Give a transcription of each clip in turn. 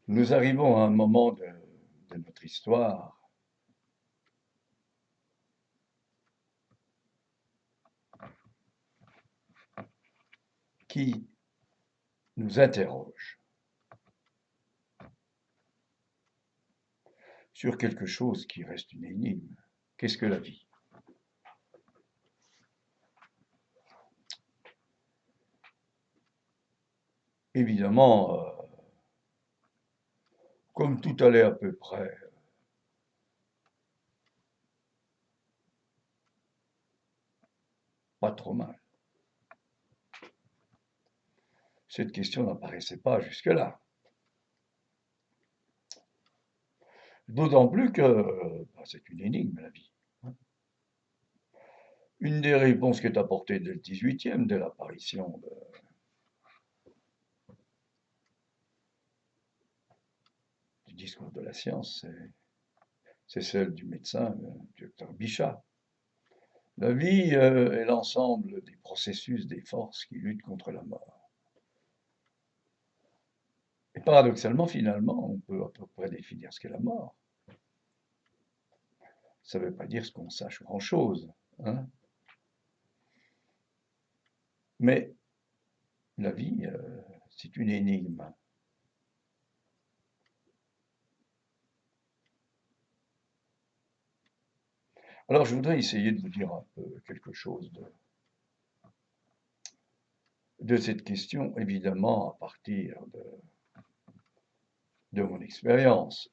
Nous arrivons à un moment de notre histoire qui nous interroge sur quelque chose qui reste une énigme. Qu'est-ce que la vie? Évidemment, comme tout allait à peu près pas trop mal, cette question n'apparaissait pas jusque-là. D'autant plus que c'est une énigme, la vie. Une des réponses qui est apportée dès le 18e, dès l'apparition du discours de la science, c'est celle du médecin, du docteur Bichat. La vie est l'ensemble des processus, des forces qui luttent contre la mort. Et paradoxalement, finalement, on peut à peu près définir ce qu'est la mort. Ça ne veut pas dire ce qu'on sache grand-chose, hein. Mais la vie, c'est une énigme. Alors, je voudrais essayer de vous dire un peu quelque chose de cette question, évidemment, à partir de mon expérience,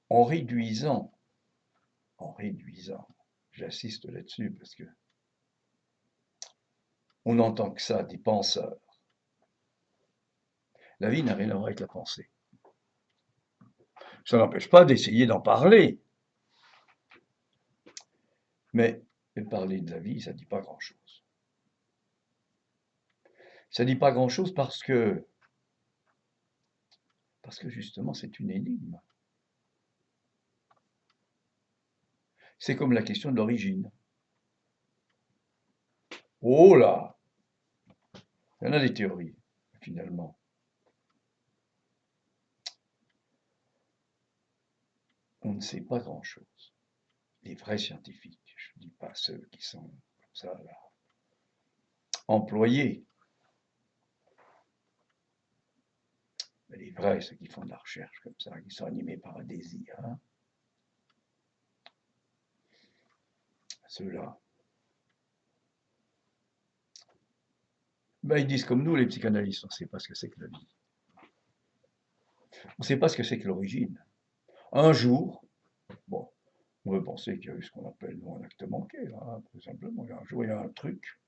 en réduisant, j'insiste là-dessus parce que on n'entend que ça des penseurs. La vie n'a rien à voir avec la pensée. Ça n'empêche pas d'essayer d'en parler, mais parler de la vie, ça ne dit pas grand-chose. Ça ne dit pas grand-chose parce que justement, c'est une énigme. C'est comme la question de l'origine. Oh là! Il y en a des théories, finalement. On ne sait pas grand-chose. Les vrais scientifiques, je ne dis pas ceux qui sont comme ça, là, employés, mais les vrais, ceux qui font de la recherche comme ça, qui sont animés par un désir, hein, ceux-là, ben, ils disent comme nous, les psychanalystes, on ne sait pas ce que c'est que la vie. On ne sait pas ce que c'est que l'origine. Un jour, bon, on veut penser qu'il y a eu ce qu'on appelle, nous, un acte manqué, là, hein, tout simplement. Un jour, il y a un truc,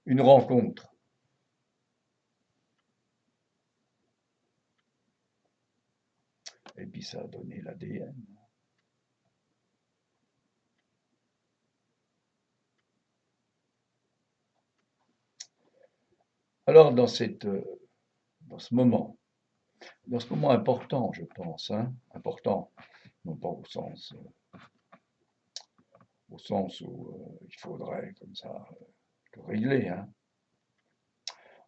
une rencontre. Et puis ça a donné l'ADN. Alors, dans ce moment, dans ce moment important, je pense, hein, important, non pas au sens où il faudrait, comme ça, tout régler, hein.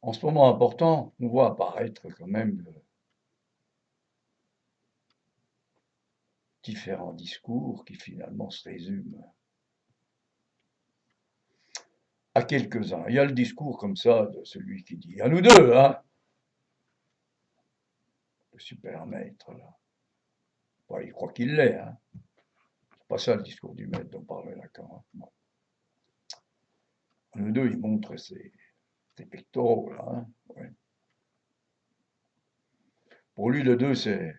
En ce moment important, on voit apparaître quand même différents discours qui finalement se résument à quelques-uns. Il y a le discours comme ça de celui qui dit à nous deux, hein, le super maître là. Bon, il croit qu'il l'est, hein. C'est pas ça le discours du maître dont parlait Lacan, hein. Bon. À nous deux, il montre ses pectoraux là, hein. Ouais. Pour lui, le 2, c'est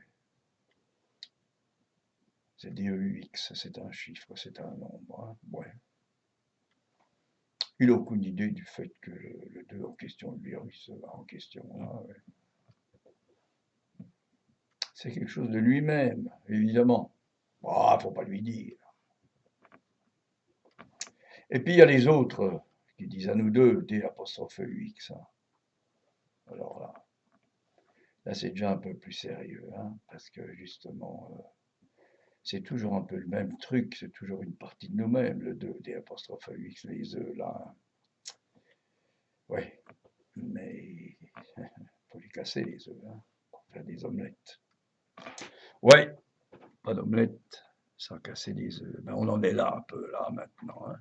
DEUX, c'est un chiffre, c'est un nombre, hein. Ouais. Il n'a aucune idée du fait que le 2 en question, le virus en question, là, ouais. C'est quelque chose de lui-même, évidemment. Ah, faut pas lui dire. Et puis il y a les autres qui disent à nous deux, D apostrophe UX, hein. Alors là c'est déjà un peu plus sérieux, hein, parce que justement, c'est toujours un peu le même truc, c'est toujours une partie de nous-mêmes, le 2, D apostrophe UX, les E là, hein. Ouais, mais faut les casser les œufs, hein, pour faire des omelettes. Ouais, pas d'omelette sans casser les œufs. Ben, on en est là un peu, là, maintenant. Hein.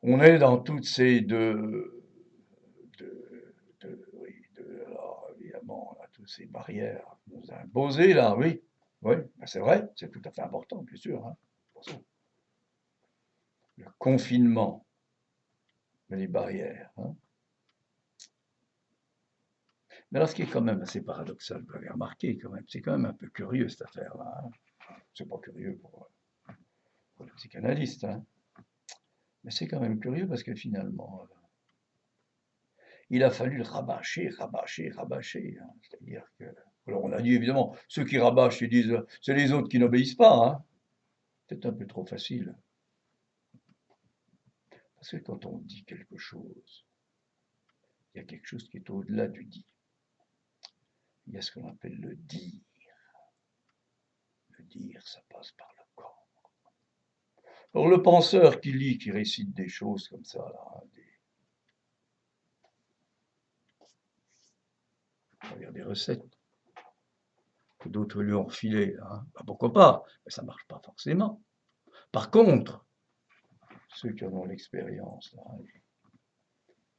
On est dans toutes ces oui, alors, évidemment, on a toutes ces barrières qu'on nous a imposées, là, oui. Oui, ben c'est vrai, c'est tout à fait important, bien sûr. Hein, pour ça. Le confinement, les barrières. Hein. Mais alors, ce qui est quand même assez paradoxal, vous l'avez remarqué quand même, c'est quand même un peu curieux cette affaire-là. Hein. C'est pas curieux pour les psychanalystes, hein. Mais c'est quand même curieux parce que finalement, il a fallu le rabâcher, rabâcher, rabâcher. Hein. C'est-à-dire que. Alors on a dit évidemment, ceux qui rabâchent, ils disent c'est les autres qui n'obéissent pas. Hein. C'est un peu trop facile. Parce que quand on dit quelque chose, il y a quelque chose qui est au-delà du dit. Il y a ce qu'on appelle le dire. Le dire, ça passe par le corps. Alors le penseur qui lit, qui récite des choses comme ça, là, hein, des recettes que d'autres lui ont refilées, hein, ben pourquoi pas, mais ça ne marche pas forcément. Par contre, ceux qui en ont l'expérience, là,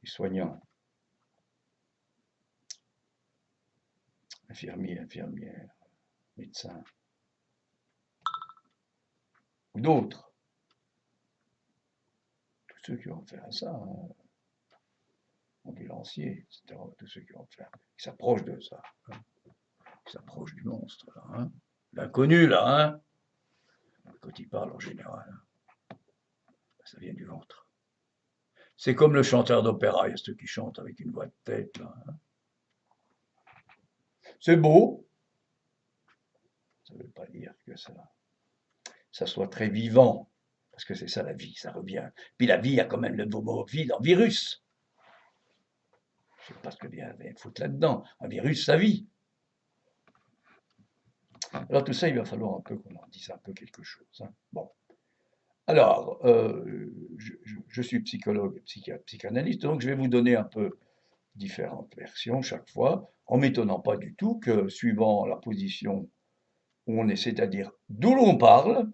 les soignants, infirmiers, infirmières, médecins, ou d'autres, tous ceux qui vont faire ça, hein, ambulanciers, etc., tous ceux qui vont faire, qui s'approchent de ça, hein, qui s'approchent du monstre, là, hein, l'inconnu, là, hein, quand il parle en général, hein, ça vient du ventre. C'est comme le chanteur d'opéra, il y a ceux qui chantent avec une voix de tête, là, hein. C'est beau, ça ne veut pas dire que ça soit très vivant, parce que c'est ça la vie, ça revient. Puis la vie, il y a quand même le mot vie dans virus. Je ne sais pas ce que vient foutre là-dedans. Un virus, ça vit. Alors tout ça, il va falloir un peu qu'on en dise un peu quelque chose. Hein. Bon. Alors, je suis psychologue, psychanalyste, donc je vais vous donner un peu différentes versions chaque fois, en m'étonnant pas du tout que, suivant la position où on est, c'est-à-dire d'où l'on parle,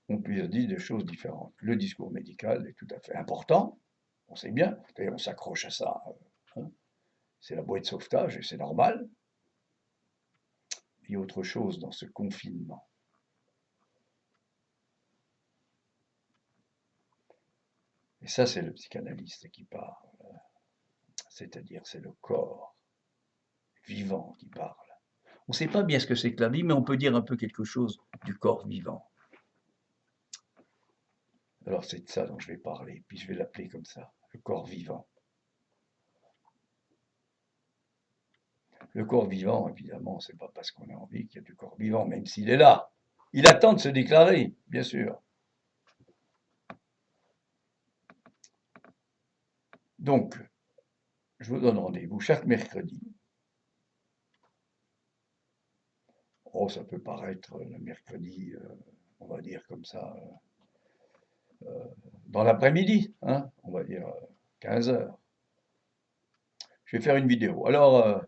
on puisse dire des choses différentes. Le discours médical est tout à fait important, on sait bien, d'ailleurs on s'accroche à ça, hein. C'est la bouée de sauvetage et c'est normal. Il y a autre chose dans ce confinement. Et ça, c'est le psychanalyste qui parle, c'est-à-dire c'est le corps vivant qui parle. On ne sait pas bien ce que c'est que la vie, mais on peut dire un peu quelque chose du corps vivant. Alors c'est de ça dont je vais parler, puis je vais l'appeler comme ça, le corps vivant. Le corps vivant, évidemment, c'est pas parce qu'on a envie qu'il y a du corps vivant, même s'il est là. Il attend de se déclarer, bien sûr. Donc, je vous donne rendez-vous chaque mercredi. Oh, ça peut paraître le mercredi, on va dire comme ça, dans l'après-midi, hein, on va dire 15 heures. Je vais faire une vidéo. Alors,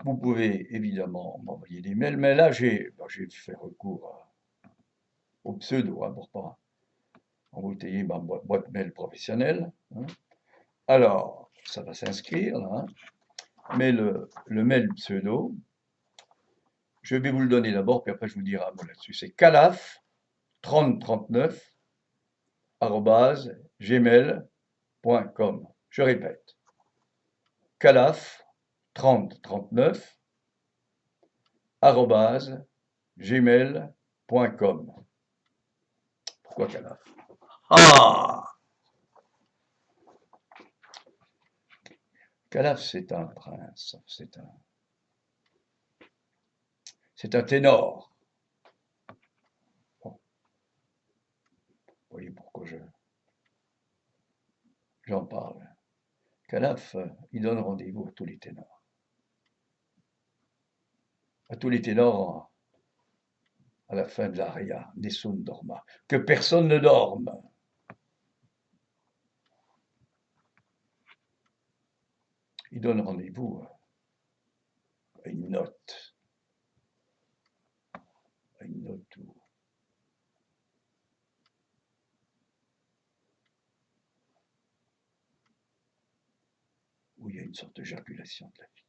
vous pouvez évidemment m'envoyer des mails, mais là, j'ai fait recours au pseudo, hein, pour pas embouteiller ma boîte mail professionnelle. Hein. Alors, ça va s'inscrire, là, hein, mais le mail pseudo, je vais vous le donner d'abord, puis après je vous dirai un mot là-dessus. C'est calaf3039 gmail.com. Je répète, calaf3039 gmail.com. Pourquoi calaf? Ah! Calaf, c'est un prince, c'est un ténor. Bon, vous voyez pourquoi j'en parle. Calaf, il donne rendez-vous à tous les ténors. À tous les ténors à la fin de l'aria, Nessun dorma. Que personne ne dorme. il donne rendez-vous à une note. À une note où il y a une sorte de jaculation de la vie.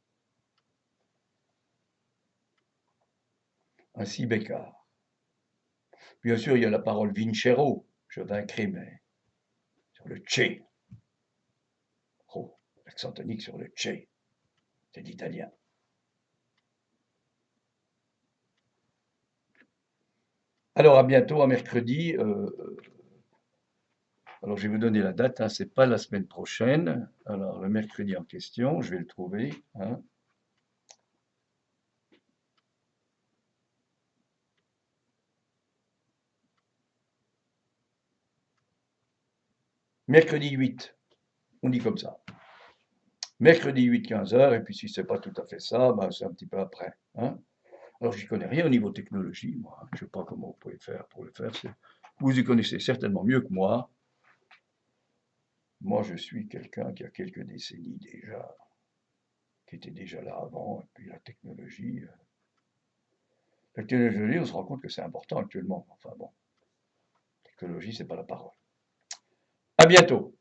Ainsi Bécard. Bien sûr, il y a la parole vincero, je vaincrai, mais sur le che. Oh, l'accent tonique sur le che, c'est l'italien. Alors à bientôt, à mercredi. Alors je vais vous donner la date, hein, c'est pas la semaine prochaine. Alors le mercredi en question, je vais le trouver. Hein. Mercredi 8, on dit comme ça. Mercredi 8, 15 heures, et puis si c'est pas tout à fait ça, ben, c'est un petit peu après. Hein. Alors j'y connais rien au niveau technologie, moi. Hein. Je sais pas comment vous pouvez faire pour le faire. Vous y connaissez certainement mieux que moi. Moi, je suis quelqu'un qui a quelques décennies déjà, qui était déjà là avant, et puis la technologie, on se rend compte que c'est important actuellement. Enfin bon, la technologie, c'est pas la parole. À bientôt.